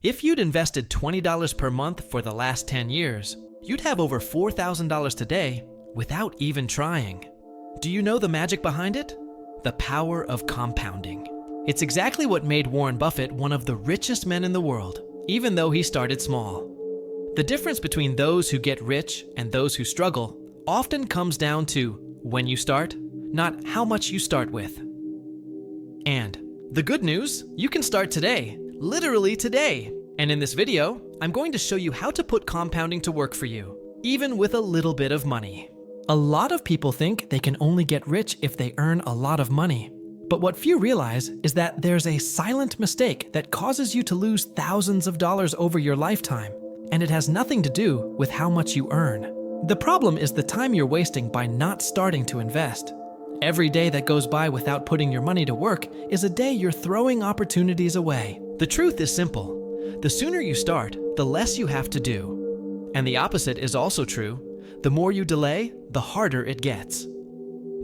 If you'd invested $20 per month for the last 10 years, you'd have over $4,000 today without even trying. Do you know the magic behind it? The power of compounding. It's exactly what made Warren Buffett one of the richest men in the world, even though he started small. The difference between those who get rich and those who struggle often comes down to when you start, not how much you start with. And the good news, you can start today, literally today. And in this video, I'm going to show you how to put compounding to work for you, even with a little bit of money. A lot of people think they can only get rich if they earn a lot of money. But what few realize is that there's a silent mistake that causes you to lose thousands of dollars over your lifetime, and it has nothing to do with how much you earn. The problem is the time you're wasting by not starting to invest. Every day that goes by without putting your money to work is a day you're throwing opportunities away. The truth is simple. The sooner you start, the less you have to do. And the opposite is also true. The more you delay, the harder it gets.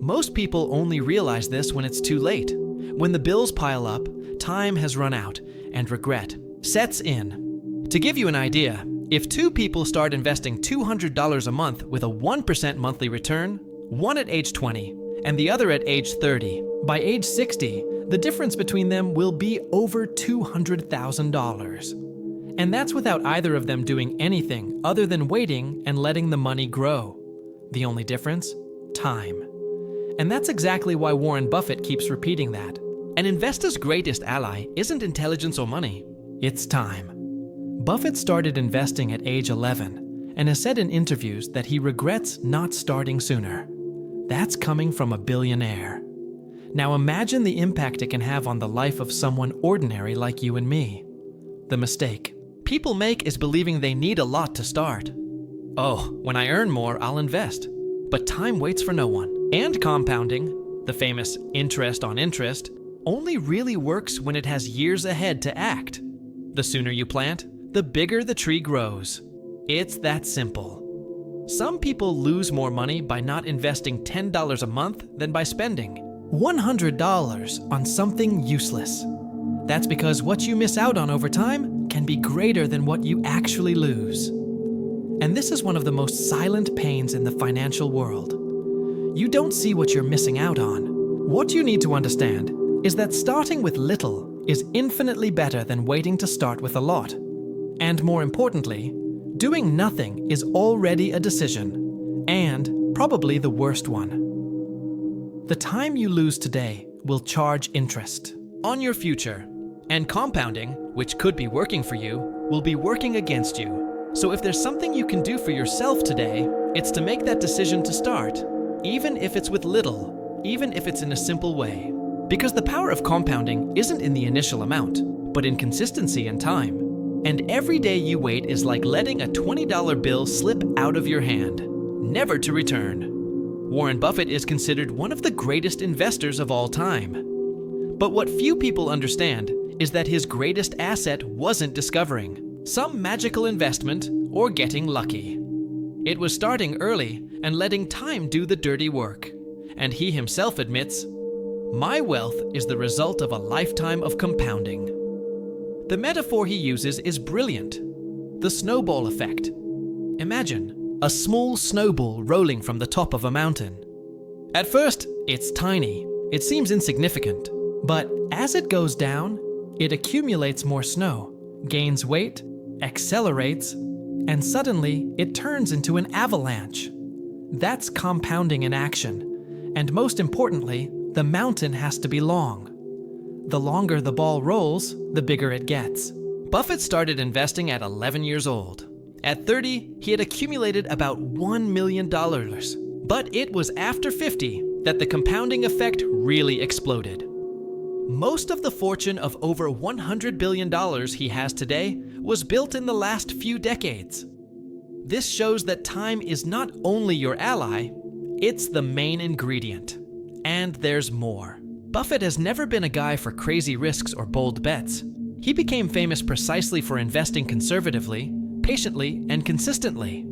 Most people only realize this when it's too late. When the bills pile up, time has run out, and regret sets in. To give you an idea, if two people start investing $200 a month with a 1% monthly return, one at age 20 and the other at age 30, by age 60, the difference between them will be over $200,000. And that's without either of them doing anything other than waiting and letting the money grow. The only difference? Time. And that's exactly why Warren Buffett keeps repeating that. An investor's greatest ally isn't intelligence or money, it's time. Buffett started investing at age 11 and has said in interviews that he regrets not starting sooner. That's coming from a billionaire. Now imagine the impact it can have on the life of someone ordinary like you and me. The mistake people make is believing they need a lot to start. Oh, when I earn more, I'll invest. But time waits for no one. And compounding, the famous interest on interest, only really works when it has years ahead to act. The sooner you plant, the bigger the tree grows. It's that simple. Some people lose more money by not investing $10 a month than by spending $100 on something useless. That's because what you miss out on over time can be greater than what you actually lose. And this is one of the most silent pains in the financial world. You don't see what you're missing out on. What you need to understand is that starting with little is infinitely better than waiting to start with a lot. And more importantly, doing nothing is already a decision, and probably the worst one. The time you lose today will charge interest on your future, and compounding, which could be working for you, will be working against you. So if there's something you can do for yourself today, it's to make that decision to start, even if it's with little, even if it's in a simple way. Because the power of compounding isn't in the initial amount, but in consistency and time. And every day you wait is like letting a $20 bill slip out of your hand, never to return. Warren Buffett is considered one of the greatest investors of all time. But what few people understand is that his greatest asset wasn't discovering some magical investment or getting lucky. It was starting early and letting time do the dirty work. And he himself admits, "My wealth is the result of a lifetime of compounding." The metaphor he uses is brilliant. The snowball effect. Imagine a small snowball rolling from the top of a mountain. At first, it's tiny. It seems insignificant. But as it goes down, it accumulates more snow, gains weight, accelerates, and suddenly it turns into an avalanche. That's compounding in action. And most importantly, the mountain has to be long. The longer the ball rolls, the bigger it gets. Buffett started investing at 11 years old. At 30, he had accumulated about $1 million. But it was after 50 that the compounding effect really exploded. Most of the fortune of over $100 billion he has today was built in the last few decades. This shows that time is not only your ally, it's the main ingredient. And there's more. Buffett has never been a guy for crazy risks or bold bets. He became famous precisely for investing conservatively, patiently, and consistently.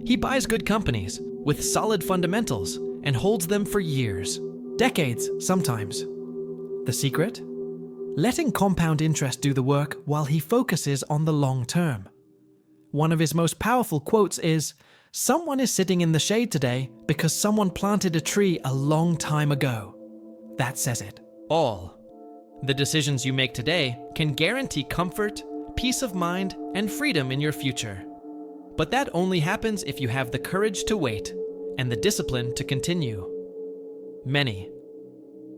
He buys good companies with solid fundamentals and holds them for years, decades sometimes. The secret? letting compound interest do the work while he focuses on the long term. One of his most powerful quotes is, "Someone is sitting in the shade today because someone planted a tree a long time ago." That says it all. The decisions you make today can guarantee comfort, peace of mind, and freedom in your future. But that only happens if you have the courage to wait and the discipline to continue. Many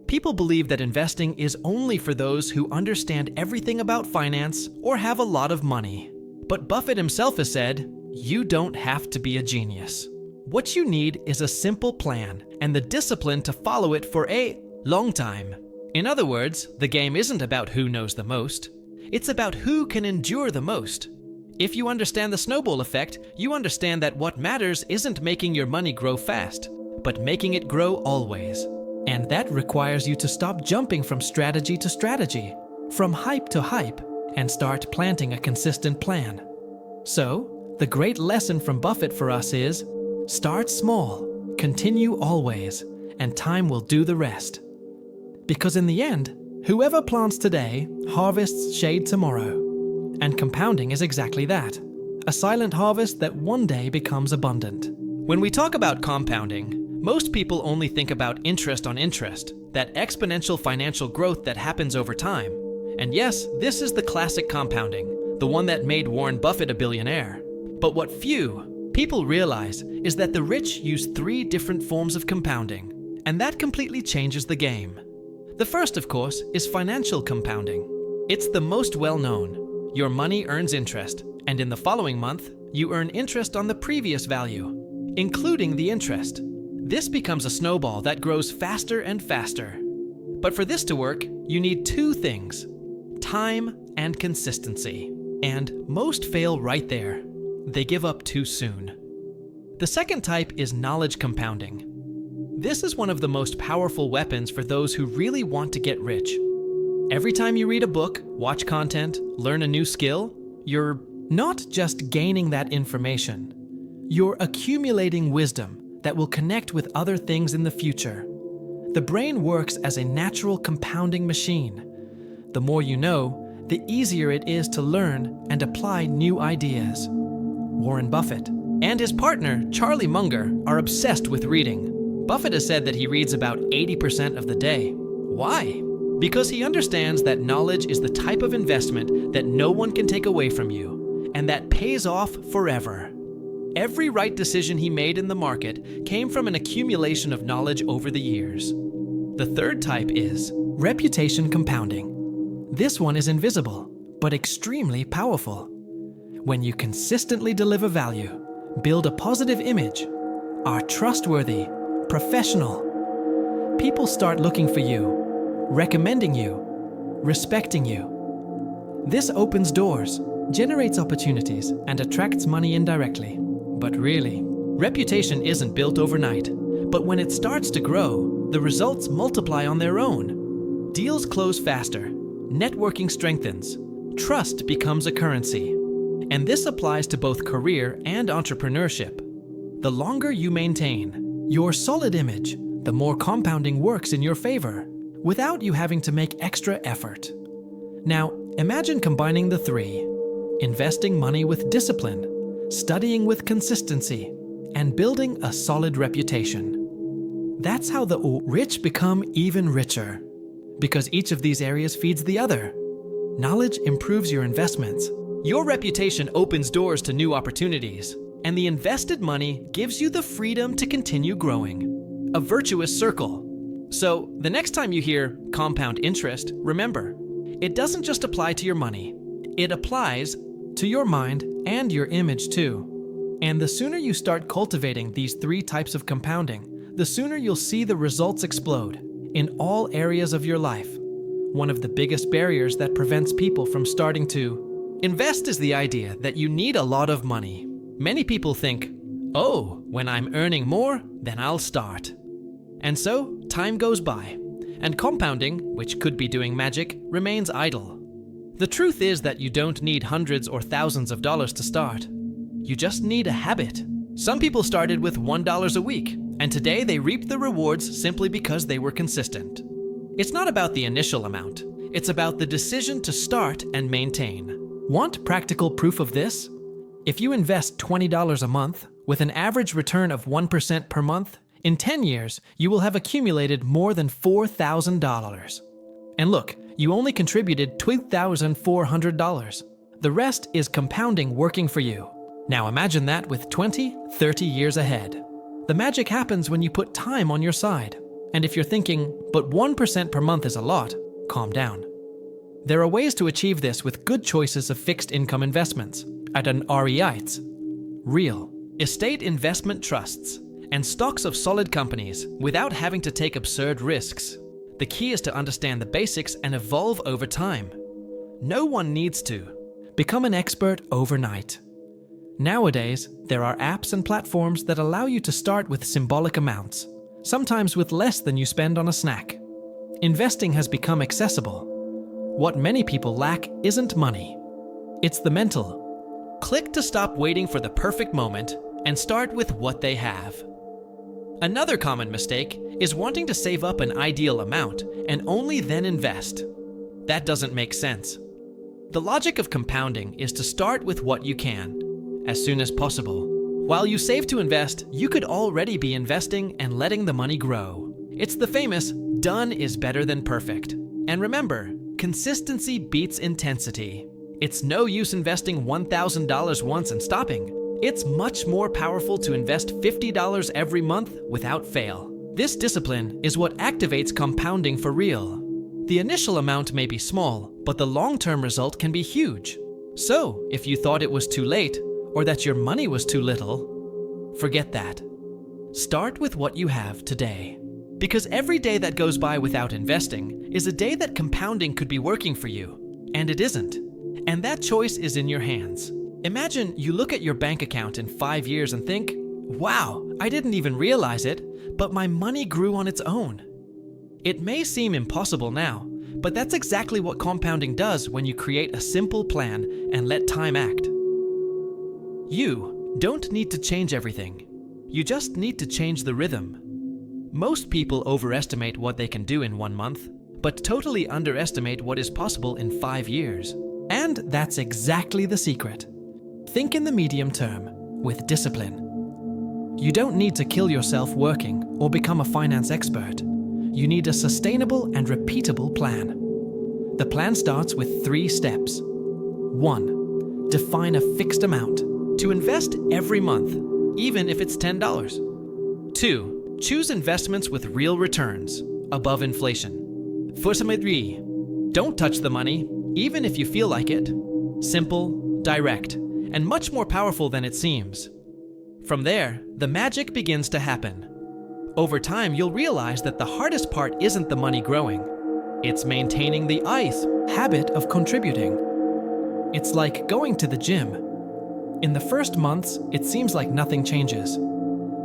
people believe that investing is only for those who understand everything about finance or have a lot of money. But Buffett himself has said, you don't have to be a genius. What you need is a simple plan and the discipline to follow it for a long time. In other words, the game isn't about who knows the most. It's about who can endure the most. If you understand the snowball effect, you understand that what matters isn't making your money grow fast, but making it grow always. And that requires you to stop jumping from strategy to strategy, from hype to hype, and start planting a consistent plan. So, the great lesson from Buffett for us is, start small, continue always, and time will do the rest. Because in the end, whoever plants today harvests shade tomorrow. And compounding is exactly that, a silent harvest that one day becomes abundant. When we talk about compounding, most people only think about interest on interest, that exponential financial growth that happens over time. And yes, this is the classic compounding, the one that made Warren Buffett a billionaire. But what few people realize is that the rich use 3 different forms of compounding, and that completely changes the game. The first, of course, is financial compounding. It's the most well-known. Your money earns interest, and in the following month, you earn interest on the previous value, including the interest. This becomes a snowball that grows faster and faster. But for this to work, you need 2 things: time and consistency. And most fail right there. They give up too soon. The second type is knowledge compounding. This is one of the most powerful weapons for those who really want to get rich. Every time you read a book, watch content, learn a new skill, you're not just gaining that information. You're accumulating wisdom that will connect with other things in the future. The brain works as a natural compounding machine. The more you know, the easier it is to learn and apply new ideas. Warren Buffett and his partner, Charlie Munger, are obsessed with reading. Buffett has said that he reads about 80% of the day. Why? Because he understands that knowledge is the type of investment that no one can take away from you, and that pays off forever. Every right decision he made in the market came from an accumulation of knowledge over the years. The third type is reputation compounding. This one is invisible, but extremely powerful. When you consistently deliver value, build a positive image, are trustworthy, professional, people start looking for you, recommending you, respecting you. This opens doors, generates opportunities, and attracts money indirectly. But really, reputation isn't built overnight. But when it starts to grow, the results multiply on their own. Deals close faster, networking strengthens, trust becomes a currency. And this applies to both career and entrepreneurship. The longer you maintain your solid image, the more compounding works in your favor, without you having to make extra effort. Now, imagine combining the 3: investing money with discipline, studying with consistency, and building a solid reputation. That's how the rich become even richer, because each of these areas feeds the other. Knowledge improves your investments. Your reputation opens doors to new opportunities, and the invested money gives you the freedom to continue growing. A virtuous circle. So, the next time you hear compound interest, remember, it doesn't just apply to your money. It applies to your mind and your image too. And the sooner you start cultivating these 3 types of compounding, the sooner you'll see the results explode in all areas of your life. One of the biggest barriers that prevents people from starting to invest is the idea that you need a lot of money. Many people think, oh, when I'm earning more, then I'll start. And so, time goes by, and compounding, which could be doing magic, remains idle. The truth is that you don't need hundreds or thousands of dollars to start. You just need a habit. Some people started with $1 a week, and today they reap the rewards simply because they were consistent. It's not about the initial amount. It's about the decision to start and maintain. Want practical proof of this? If you invest $20 a month with an average return of 1% per month, in 10 years, you will have accumulated more than $4,000. And look, you only contributed $2,400. The rest is compounding working for you. Now imagine that with 20, 30 years ahead. The magic happens when you put time on your side. And if you're thinking, but 1% per month is a lot, calm down. There are ways to achieve this with good choices of fixed income investments at an reais, real, estate investment trusts, and stocks of solid companies without having to take absurd risks. The key is to understand the basics and evolve over time. No one needs to become an expert overnight. Nowadays, there are apps and platforms that allow you to start with symbolic amounts, sometimes with less than you spend on a snack. Investing has become accessible. What many people lack isn't money. It's the mental. Click to stop waiting for the perfect moment and start with what they have. Another common mistake is wanting to save up an ideal amount and only then invest. That doesn't make sense. The logic of compounding is to start with what you can, as soon as possible. While you save to invest, you could already be investing and letting the money grow. It's the famous, done is better than perfect. And remember, consistency beats intensity. It's no use investing $1,000 once and stopping. It's much more powerful to invest $50 every month without fail. This discipline is what activates compounding for real. The initial amount may be small, but the long-term result can be huge. So, if you thought it was too late, or that your money was too little, forget that. Start with what you have today. Because every day that goes by without investing is a day that compounding could be working for you, and it isn't. And that choice is in your hands. Imagine you look at your bank account in 5 years and think, wow, I didn't even realize it, but my money grew on its own. It may seem impossible now, but that's exactly what compounding does when you create a simple plan and let time act. You don't need to change everything. You just need to change the rhythm. Most people overestimate what they can do in 1 month, but totally underestimate what is possible in 5 years. And that's exactly the secret. Think in the medium term, with discipline. You don't need to kill yourself working or become a finance expert. You need a sustainable and repeatable plan. The plan starts with 3 steps. 1. Define a fixed amount to invest every month, even if it's $10. 2. Choose investments with real returns, above inflation. 3. Don't touch the money, even if you feel like it. Simple, direct, and much more powerful than it seems. From there, the magic begins to happen. Over time, you'll realize that the hardest part isn't the money growing. It's maintaining the habit of contributing. It's like going to the gym. In the first months, it seems like nothing changes.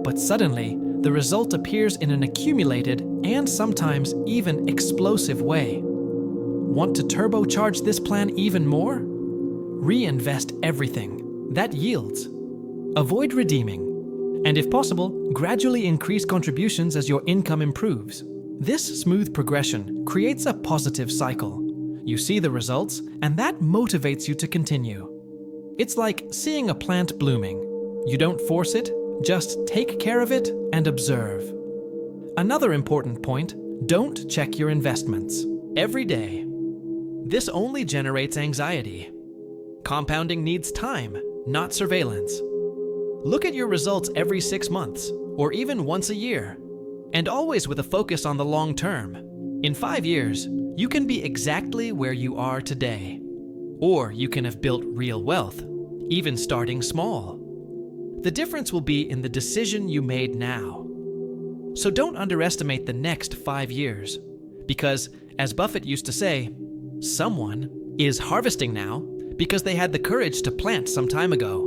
But suddenly, the result appears in an accumulated and sometimes even explosive way. Want to turbocharge this plan even more? Reinvest everything. That yields. Avoid redeeming. And if possible, gradually increase contributions as your income improves. This smooth progression creates a positive cycle. You see the results, and that motivates you to continue. It's like seeing a plant blooming. You don't force it, just take care of it and observe. Another important point, don't check your investments every day. This only generates anxiety. Compounding needs time, not surveillance. Look at your results every 6 months, or even once a year, and always with a focus on the long term. In 5 years, you can be exactly where you are today. Or you can have built real wealth, even starting small. The difference will be in the decision you made now. So don't underestimate the next 5 years, because, as Buffett used to say, someone is harvesting now because they had the courage to plant some time ago.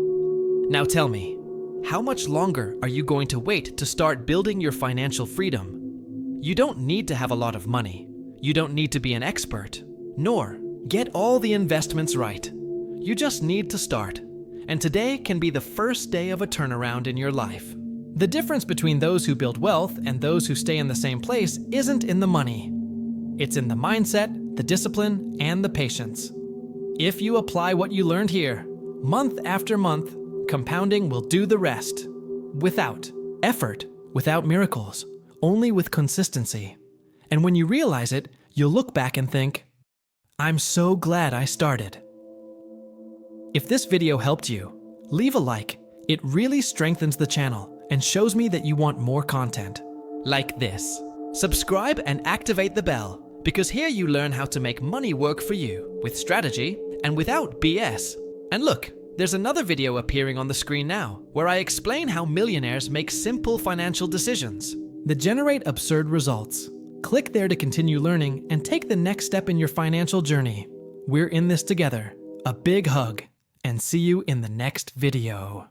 Now tell me, how much longer are you going to wait to start building your financial freedom? You don't need to have a lot of money. You don't need to be an expert, nor get all the investments right. You just need to start. And today can be the first day of a turnaround in your life. The difference between those who build wealth and those who stay in the same place isn't in the money. It's in the mindset, the discipline, and the patience. If you apply what you learned here, month after month, compounding will do the rest. Without effort, without miracles, only with consistency. And when you realize it, you'll look back and think, I'm so glad I started. If this video helped you, leave a like. It really strengthens the channel and shows me that you want more content like this. Subscribe and activate the bell, because here you learn how to make money work for you with strategy and without BS. And look, there's another video appearing on the screen now where I explain how millionaires make simple financial decisions that generate absurd results. Click there to continue learning and take the next step in your financial journey. We're in this together. A big hug, and see you in the next video.